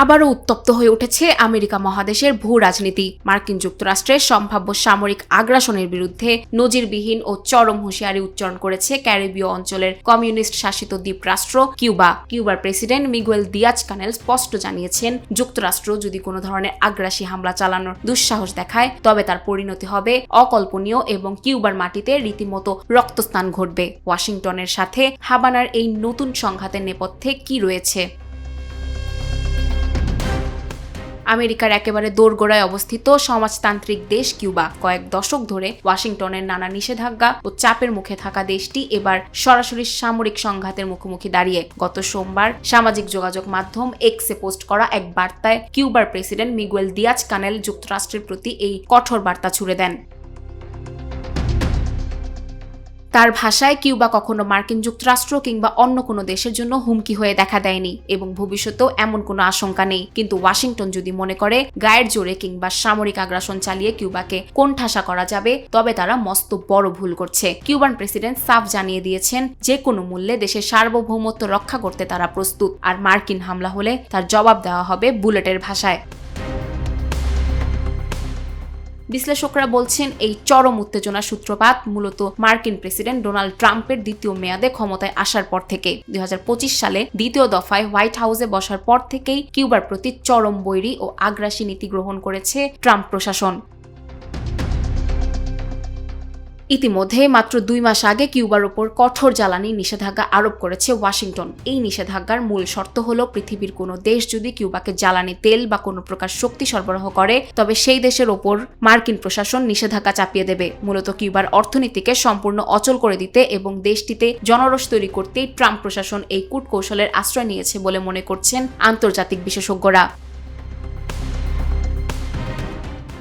আবারও উত্তপ্ত হয়ে উঠেছে আমেরিকা মহাদেশের ভূ রাজনীতি। মার্কিন যুক্তরাষ্ট্রের সম্ভাব্য সামরিক আগ্রাসনের বিরুদ্ধে নজিরবিহীন ও চরম হুঁশিয়ারি উচ্চারণ করেছে ক্যারিবীয় অঞ্চলের কমিউনিস্ট শাসিত দ্বীপরাষ্ট্র কিউবা। কিউবার প্রেসিডেন্ট মিগুয়েল দিয়াজ কানেল স্পষ্ট জানিয়েছেন, যুক্তরাষ্ট্র যদি কোনো ধরনের আগ্রাসী হামলা চালানোর দুঃসাহস দেখায় তবে তার পরিণতি হবে অকল্পনীয় এবং কিউবার মাটিতে রীতিমতো রক্তস্নান ঘটবে। ওয়াশিংটনের সাথে হাভানার এই নতুন সংঘাতের নেপথ্যে কি রয়েছে? আমেরিকার একেবারে দোরগোড়ায় অবস্থিত সমাজতান্ত্রিক দেশ কিউবা কয়েক দশক ধরে ওয়াশিংটনের নানা নিষেধাজ্ঞা ও চাপের মুখে থাকা দেশটি এবার সরাসরি সামরিক সংঘাতের মুখোমুখি দাঁড়িয়ে। গত সোমবার সামাজিক যোগাযোগ মাধ্যম এক্সে পোস্ট করা এক বার্তায় কিউবার প্রেসিডেন্ট মিগুয়েল দিয়াজ কানেল যুক্তরাষ্ট্রের প্রতি এই কঠোর বার্তা ছুড়ে দেন। তার ভাষায়, কিউবা কখনো মার্কিন যুক্তরাষ্ট্র কিংবা অন্য কোনো দেশের জন্য হুমকি হয়ে দেখা দেয়নি এবং ভবিষ্যতেও এমন কোনো আশঙ্কা নেই। কিন্তু ওয়াশিংটন যদি মনে করে গায়ের জোরে কিংবা সামরিক আগ্রাসন চালিয়ে কিউবাকে কোণঠাসা করা যাবে, তবে তারা মস্ত বড় ভুল করছে। কিউবান প্রেসিডেন্ট সাফ জানিয়ে দিয়েছেন, যে কোনো মূল্যে দেশের সার্বভৌমত্ব রক্ষা করতে তারা প্রস্তুত, আর মার্কিন হামলা হলে তার জবাব দেওয়া হবে বুলেটের ভাষায়। বিশ্লেষকরা বলছেন, এই চরম উত্তেজনার সূত্রপাত মূলত মার্কিন প্রেসিডেন্ট ডোনাল্ড ট্রাম্পের দ্বিতীয় মেয়াদে ক্ষমতায় আসার পর থেকে। 2025 সালে দ্বিতীয় দফায় হোয়াইট হাউসে বসার পর থেকেই কিউবার প্রতি চরম বৈরী ও আগ্রাসী নীতি গ্রহণ করেছে ট্রাম্প প্রশাসন। ইতিমধ্যে মাত্র 2 মাস আগে কিউবার উপর কঠোর জ্বালানি নিষেধাজ্ঞা আরোপ করেছে ওয়াশিংটন। এই নিষেধাজ্ঞার মূল শর্ত হলো, পৃথিবীর কোনো দেশ যদি কিউবাকে জ্বালানি তেল বা কোনো প্রকার শক্তি সরবরাহ করে তবে সেই দেশের ওপর মার্কিন প্রশাসন নিষেধাজ্ঞা চাপিয়ে দেবে। মূলত কিউবার অর্থনীতিকে সম্পূর্ণ অচল করে দিতে এবং দেশটিতে জনরোষ তৈরি করতেই ট্রাম্প প্রশাসন এই কূটকৌশলের আশ্রয় নিয়েছে বলে মনে করছেন আন্তর্জাতিক বিশেষজ্ঞরা।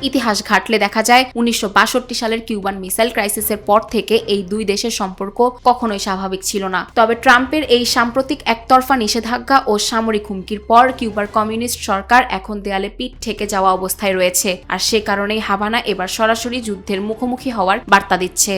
ইতিহাস ঘাটলে দেখা যায় 1962 সালের কিউবান মিসাইল ক্রাইসিসের পর থেকে এই দুই দেশের সম্পর্ক কখনোই স্বাভাবিক ছিল না। তবে ট্রাম্পের এই সাম্প্রতিক একতরফা নিষেধাজ্ঞা ও সামরিক হুমকির পর কিউবার কমিউনিস্ট সরকার এখন দেয়ালে পিঠ ঠেকে যাওয়া অবস্থায় রয়েছে, আর সে কারণেই হাভানা এবার সরাসরি যুদ্ধের মুখোমুখি হওয়ার বার্তা দিচ্ছে।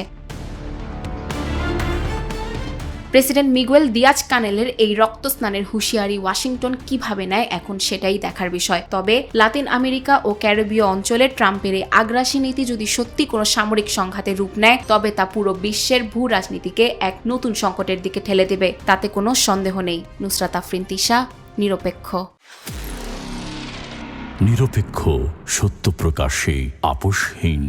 প্রেসিডেন্ট মিগুয়েল দিয়াজ কানেলের এই রক্তস্নানের হুঁশিয়ারি ওয়াশিংটন কিভাবে নেয় এখন সেটাই দেখার বিষয়। তবে লাতিন আমেরিকা ও ক্যারিবীয় অঞ্চলে ট্রাম্পের এই আগ্রাসী নীতি যদি সত্যি কোনো সামরিক সংঘাতের রূপ নেয় তবে তা পুরো বিশ্বের ভূ রাজনীতিকে এক নতুন সংকটের দিকে ঠেলে দেবে, তাতে কোনো সন্দেহ নেই। নুসরাত আফরিন তিশা, নিরপেক্ষ। নিরপেক্ষ, সত্য প্রকাশে আপোষহীন।